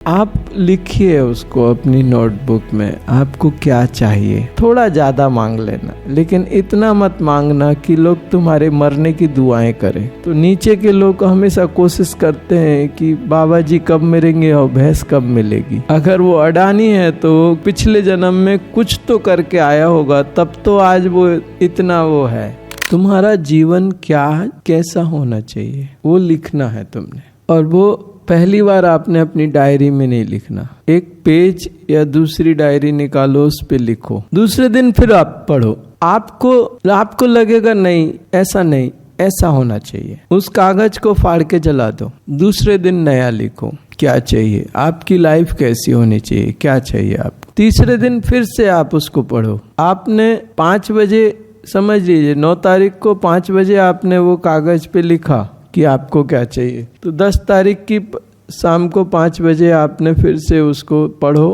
आप लिखिए उसको अपनी नोटबुक में, आपको क्या चाहिए। थोड़ा ज्यादा मांग लेना, लेकिन इतना मत मांगना कि लोग तुम्हारे मरने की दुआएं करें। तो नीचे के लोग हमेशा कोशिश करते हैं कि बाबा जी कब मिलेंगे और भैंस कब मिलेगी। अगर वो अडानी है तो पिछले जन्म में कुछ तो करके आया होगा, तब तो आज वो इतना वो है। तुम्हारा जीवन क्या कैसा होना चाहिए वो लिखना है तुमने, और वो पहली बार आपने अपनी डायरी में नहीं लिखना। एक पेज या दूसरी डायरी निकालो, उस पे लिखो। दूसरे दिन फिर आप पढ़ो। आपको लगेगा नहीं ऐसा होना चाहिए। उस कागज को फाड़ के जला दो। दूसरे दिन नया लिखो, क्या चाहिए, आपकी लाइफ कैसी होनी चाहिए, क्या चाहिए आप। तीसरे दिन फिर से आप उसको पढ़ो। आपने 5 बजे, समझ लीजिए 9 तारीख को 5 बजे आपने वो कागज पे लिखा कि आपको क्या चाहिए, तो 10 तारीख की शाम को 5 बजे आपने फिर से उसको पढ़ो,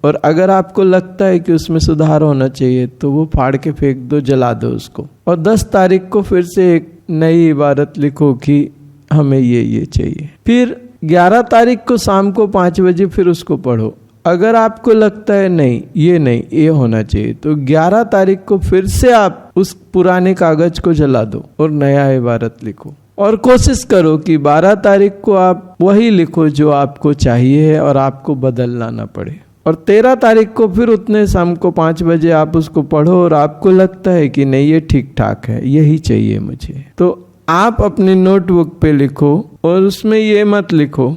और अगर आपको लगता है कि उसमें सुधार होना चाहिए तो वो फाड़ के फेंक दो, जला दो उसको। और 10 तारीख को फिर से एक नई इबारत लिखो कि हमें ये चाहिए। फिर 11 तारीख को शाम को 5 बजे फिर उसको पढ़ो। अगर आपको लगता है नहीं ये होना चाहिए, तो 11 तारीख को फिर से आप उस पुराने कागज को जला दो और नया इबारत लिखो। और कोशिश करो कि 12 तारीख को आप वही लिखो जो आपको चाहिए है और आपको बदलना ना पड़े। और 13 तारीख को फिर उतने शाम को 5 बजे आप उसको पढ़ो और आपको लगता है कि नहीं ये ठीक ठाक है, यही चाहिए मुझे, तो आप अपनी नोटबुक पे लिखो। और उसमें ये मत लिखो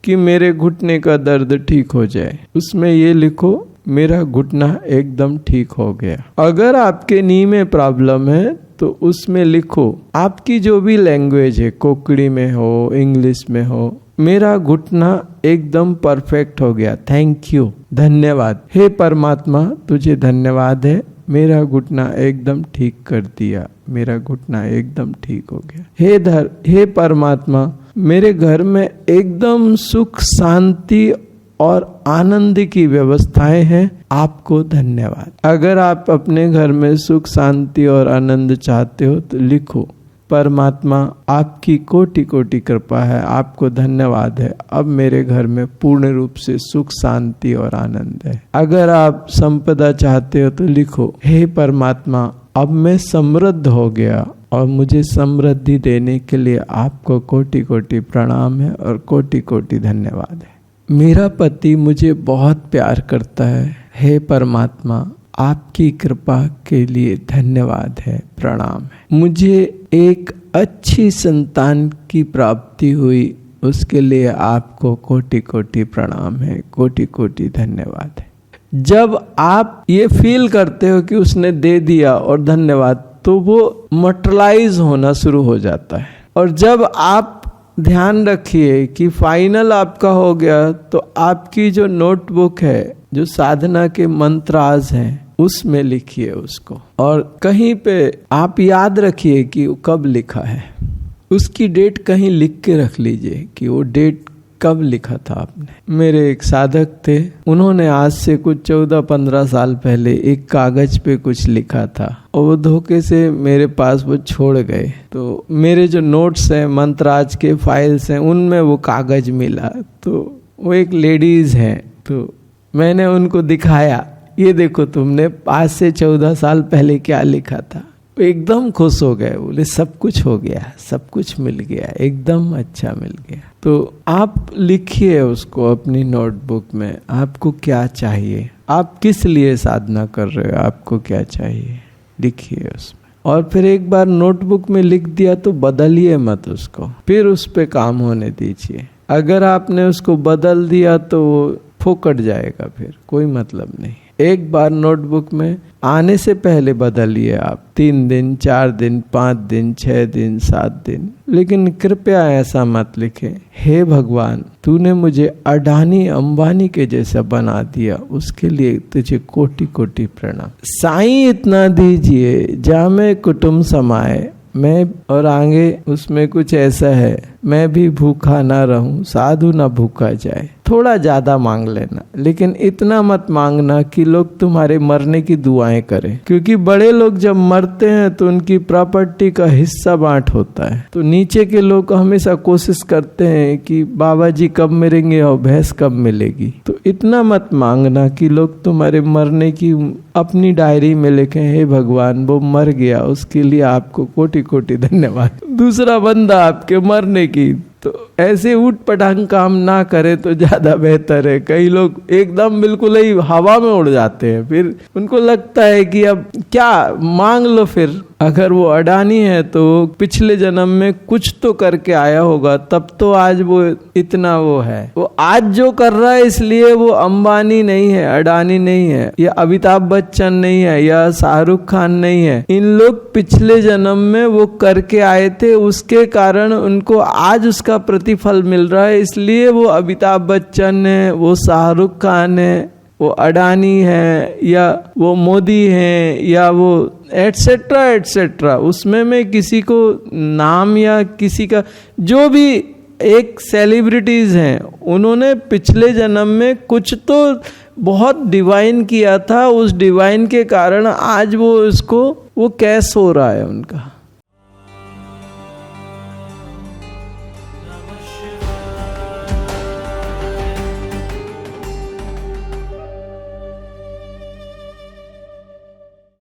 कि मेरे घुटने का दर्द ठीक हो जाए, उसमें ये लिखो मेरा घुटना एकदम ठीक हो गया। अगर आपके नी में प्रॉब्लम है तो उसमें लिखो, आपकी जो भी लैंग्वेज है, कोंकणी में हो, इंग्लिश में हो, मेरा घुटना एकदम परफेक्ट हो गया, थैंक यू, धन्यवाद, हे परमात्मा तुझे धन्यवाद है, मेरा घुटना एकदम ठीक कर दिया, मेरा घुटना एकदम ठीक हो गया। हे परमात्मा, मेरे घर में एकदम सुख शांति और आनंद की व्यवस्थाएं हैं, आपको धन्यवाद। अगर आप अपने घर में सुख शांति और आनंद चाहते हो तो लिखो, परमात्मा आपकी कोटि कोटि कृपा है, आपको धन्यवाद है, अब मेरे घर में पूर्ण रूप से सुख शांति और आनंद है। अगर आप संपदा चाहते हो तो लिखो, हे परमात्मा अब मैं समृद्ध हो गया और मुझे समृद्धि देने के लिए आपको कोटि कोटि प्रणाम है और कोटि कोटि धन्यवाद है। मेरा पति मुझे बहुत प्यार करता है, हे परमात्मा आपकी कृपा के लिए धन्यवाद है, प्रणाम है। मुझे एक अच्छी संतान की प्राप्ति हुई, उसके लिए आपको कोटि कोटि प्रणाम है, कोटि कोटि धन्यवाद है। जब आप ये फील करते हो कि उसने दे दिया और धन्यवाद, तो वो मटेरियलाइज होना शुरू हो जाता है। और जब आप ध्यान रखिए कि फाइनल आपका हो गया, तो आपकी जो नोटबुक है, जो साधना के मंत्राज हैं, उसमें लिखिए उसको, और कहीं पे आप याद रखिए कि वो कब लिखा है, उसकी डेट कहीं लिख के रख लीजिए कि वो डेट कब लिखा था आपने। मेरे एक साधक थे, उन्होंने आज से कुछ 14-15 साल पहले एक कागज पे कुछ लिखा था और वो धोखे से मेरे पास वो छोड़ गए। तो मेरे जो नोट्स हैं, मंत्राज के फाइल्स हैं, उनमें वो कागज मिला। तो वो एक लेडीज हैं, तो मैंने उनको दिखाया, ये देखो तुमने आज से 14 साल पहले क्या लिखा था। एकदम खुश हो गए, बोले सब कुछ हो गया, सब कुछ मिल गया, एकदम अच्छा मिल गया। तो आप लिखिए उसको अपनी नोटबुक में, आपको क्या चाहिए, आप किस लिए साधना कर रहे हो, आपको क्या चाहिए, लिखिए उसमें। और फिर एक बार नोटबुक में लिख दिया तो बदलिए मत उसको, फिर उस पे काम होने दीजिए। अगर आपने उसको बदल दिया तो वो फोकट जाएगा, फिर कोई मतलब नहीं। एक बार नोटबुक में आने से पहले बदलिए आप, 3 दिन, 4 दिन, 5 दिन, 6 दिन, 7 दिन, लेकिन कृपया ऐसा मत लिखें, हे भगवान तूने मुझे अडानी अंबानी के जैसा बना दिया, उसके लिए तुझे कोटि कोटि प्रणाम। साईं इतना दीजिए जामे कुटुंब समाए, मैं और आगे उसमें कुछ ऐसा है, मैं भी भूखा ना रहूं, साधु ना भूखा जाए। थोड़ा ज्यादा मांग लेना, लेकिन इतना मत मांगना कि लोग तुम्हारे मरने की दुआएं करें, क्योंकि बड़े लोग जब मरते हैं तो उनकी प्रॉपर्टी का हिस्सा बांट होता है। तो नीचे के लोग हमेशा कोशिश करते हैं कि बाबा जी कब मरेंगे और भैंस कब मिलेगी। तो इतना मत मांगना कि लोग तुम्हारे मरने की अपनी डायरी में लिखें, हे भगवान वो मर गया, उसके लिए आपको कोटि कोटि धन्यवाद। दूसरा बंदा आपके मरने की, तो ऐसे ऊट पटांग काम ना करे तो ज्यादा बेहतर है। कई लोग एकदम बिल्कुल ही हवा में उड़ जाते हैं, फिर उनको लगता है कि अब क्या मांग लो। फिर अगर वो अडानी है तो पिछले जन्म में कुछ तो करके आया होगा, तब तो आज वो इतना वो है। वो आज जो कर रहा है इसलिए वो अंबानी नहीं है, अडानी नहीं है, या अमिताभ बच्चन नहीं है, या शाहरुख खान नहीं है। इन लोग पिछले जन्म में वो करके आए थे, उसके कारण उनको आज उसका प्रतिफल मिल रहा है। इसलिए वो अमिताभ बच्चन है, वो शाहरुख खान है, वो अडानी है, या वो मोदी है, या वो एटसेट्रा एटसेट्रा। उसमें मैं किसी को नाम या किसी का, जो भी एक सेलिब्रिटीज हैं, उन्होंने पिछले जन्म में कुछ तो बहुत डिवाइन किया था, उस डिवाइन के कारण आज वो इसको वो कैश हो रहा है उनका।